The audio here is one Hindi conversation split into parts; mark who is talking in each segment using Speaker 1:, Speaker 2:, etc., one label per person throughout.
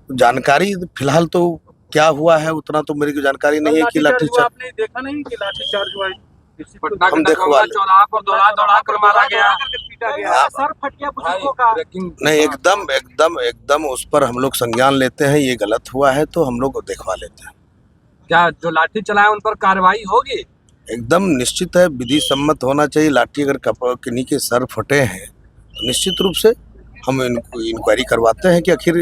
Speaker 1: जानकारी फिलहाल तो क्या हुआ है उतना तो मेरी को जानकारी नहीं है कि लाठीचार्ज
Speaker 2: आपने देखा नहीं कि लाठीचार्ज हुआ है?
Speaker 1: हम देखवा ले।
Speaker 3: चौराहा पर दौड़ा दौड़ा कर मारा गया।
Speaker 2: पीटा गया, सर फट गया बुजुर्गों का।
Speaker 1: नहीं, एकदम एकदम एकदम उस पर हम लोग संज्ञान लेते हैं। ये गलत हुआ है तो हम लोग देखवा लेते हैं।
Speaker 3: क्या जो लाठी चलाए उन पर कार्रवाई होगी?
Speaker 1: एकदम निश्चित है, विधि सम्मत होना चाहिए। लाठी अगर किन्हीं के सर फटे हैं तो निश्चित रूप से हम इंक्वायरी करवाते हैं कि आखिर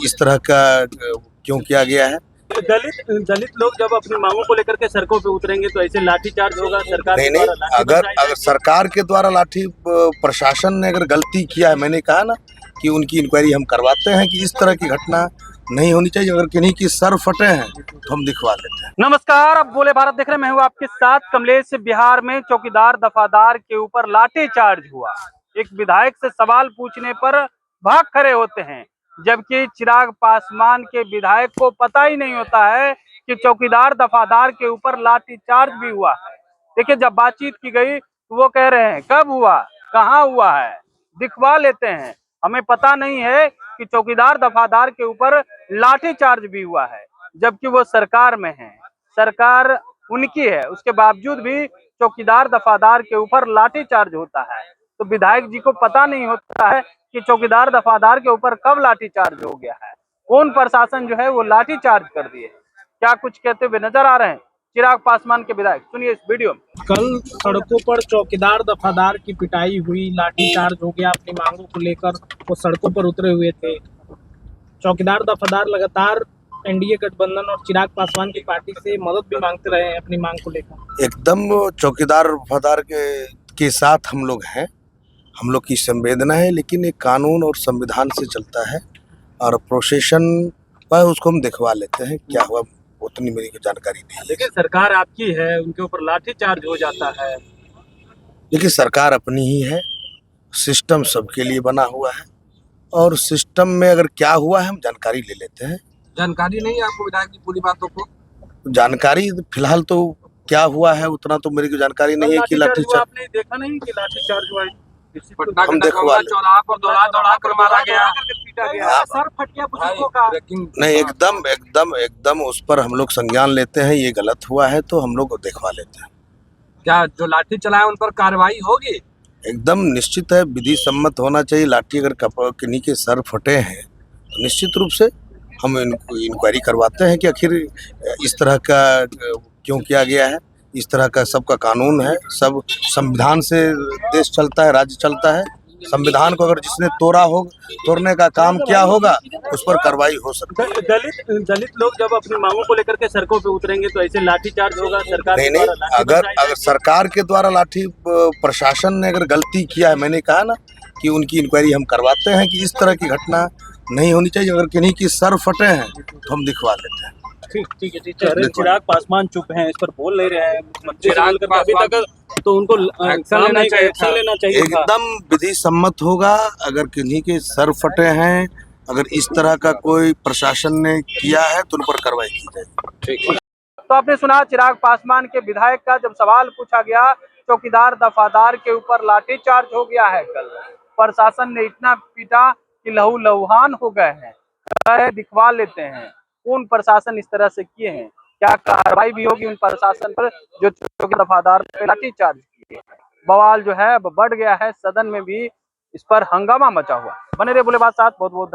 Speaker 1: इस तरह का क्यों किया गया है।
Speaker 2: दलित लोग जब अपनी मांगों को लेकर के सड़कों पे उतरेंगे तो ऐसे लाठीचार्ज होगा सरकार
Speaker 1: नहीं
Speaker 2: के द्वारा?
Speaker 1: नहीं, अगर सरकार के द्वारा लाठी प्रशासन ने अगर गलती किया है, मैंने कहा ना कि उनकी इंक्वायरी हम करवाते हैं कि इस तरह की घटना नहीं होनी चाहिए। अगर किन्हीं की सर फटे हैं तो हम दिखवा लेते हैं।
Speaker 2: नमस्कार, अब बोले भारत देख रहे हैं। मैं हूँ आपके साथ कमलेश। बिहार में चौकीदार दफादार के ऊपर लाठीचार्ज हुआ। एक विधायक से सवाल पूछने पर भाग खड़े होते हैं, जबकि चिराग पासवान के विधायक को पता ही नहीं होता है कि चौकीदार दफादार के ऊपर लाठीचार्ज भी हुआ है। देखिए, जब बातचीत की गई तो वो कह रहे हैं कब हुआ, कहाँ हुआ है, दिखवा लेते हैं। हमें पता नहीं है कि चौकीदार दफादार के ऊपर लाठीचार्ज भी हुआ है, जबकि वो सरकार में है, सरकार उनकी है। उसके बावजूद भी चौकीदार दफादार के ऊपर लाठीचार्ज होता है। तो विधायक जी को पता नहीं होता है कि चौकीदार दफादार के ऊपर कब लाठीचार्ज हो गया है, कौन प्रशासन जो है वो लाठीचार्ज कर दिए। क्या कुछ कहते हुए नजर आ रहे हैं चिराग पासवान के विधायक, सुनिए इस वीडियो में।
Speaker 4: कल सड़कों पर चौकीदार दफादार की पिटाई हुई, लाठीचार्ज हो गया। अपनी मांगों को लेकर वो सड़कों पर उतरे हुए थे। चौकीदार दफादार लगातार एनडीए गठबंधन और चिराग पासवान की पार्टी से मदद भी मांगते रहे हैं अपनी मांग को लेकर।
Speaker 1: एकदम चौकीदार दफादार के साथ हम लोग हैं। हम लोग की संवेदना है, लेकिन एक कानून और संविधान से चलता है और प्रोसेशन पर उसको हम दिखवा लेते हैं। क्या हुआ उतनी मेरी को जानकारी नहीं है।
Speaker 2: देखिए, सरकार आपकी है, उनके ऊपर लाठीचार्ज हो जाता है।
Speaker 1: देखिए, सरकार अपनी ही है, सिस्टम सबके लिए बना हुआ है और सिस्टम में अगर क्या हुआ है हम जानकारी ले लेते हैं।
Speaker 3: जानकारी नहीं है आपको विधायक की पूरी बातों को?
Speaker 1: जानकारी फिलहाल तो क्या हुआ है उतना तो मेरी को जानकारी नहीं है कि लाठीचार्ज।
Speaker 2: आपने देखा नहीं कि लाठीचार्ज हुआ है?
Speaker 1: हम देखवा ले।
Speaker 3: चौराहा पर दौड़ा दौड़ा कर मारा गया।
Speaker 2: पीटा गया, सर फट गया बुजुर्गों का।
Speaker 1: नहीं, एकदम एकदम एकदम उस पर हम लोग संज्ञान लेते हैं। ये गलत हुआ है तो हम लोग देखवा लेते हैं।
Speaker 3: क्या जो लाठी चलाए उन पर कार्रवाई होगी?
Speaker 1: एकदम निश्चित है, विधि सम्मत होना चाहिए। लाठी अगर किन्हीं के सर फटे हैं तो निश्चित रूप से हम इंक्वायरी करवाते हैं कि आखिर इस तरह का क्यों किया गया है। इस तरह का सबका कानून है, सब संविधान से देश चलता है, राज्य चलता है। संविधान को अगर जिसने तोड़ने का काम किया होगा उस पर कार्रवाई हो सकती है।
Speaker 2: दलित लोग जब अपनी मांगों को लेकर के सड़कों पे उतरेंगे तो ऐसे लाठीचार्ज होगा सरकार
Speaker 1: नहीं
Speaker 2: के
Speaker 1: नहीं,
Speaker 2: द्वारा?
Speaker 1: अगर सरकार के द्वारा लाठी प्रशासन ने अगर गलती किया है, मैंने कहा ना कि उनकी इंक्वायरी हम करवाते हैं कि इस तरह की घटना नहीं होनी चाहिए। अगर किन्हीं की सर फटे हैं तो हम दिखवा लेते हैं।
Speaker 2: ठीक है। चिराग पासवान चुप हैं, इस पर बोल नहीं रहे हैं मुख्यमंत्री
Speaker 3: चिराग
Speaker 2: अभी तक, तो उनको एक्शन लेना चाहिए।
Speaker 1: एकदम विधि सम्मत होगा। अगर किन्हीं के सर फटे हैं, अगर इस तरह का कोई प्रशासन ने किया है तो उन पर कार्रवाई की जाएगी।
Speaker 2: तो आपने सुना चिराग पासवान के विधायक का जब सवाल पूछा गया, चौकीदार दफादार के ऊपर लाठीचार्ज हो गया है। कल प्रशासन ने इतना पीटा कि लहू लुहान हो गए हैं। दिखवा लेते हैं कौन प्रशासन इस तरह से किए हैं, क्या कार्रवाई भी होगी उन प्रशासन पर जो चौकीदार दफादार पे लाठीचार्ज किए। बवाल जो है बढ़ गया है, सदन में भी इस पर हंगामा मचा हुआ। बने रहे बोले बात साथ। बहुत बहुत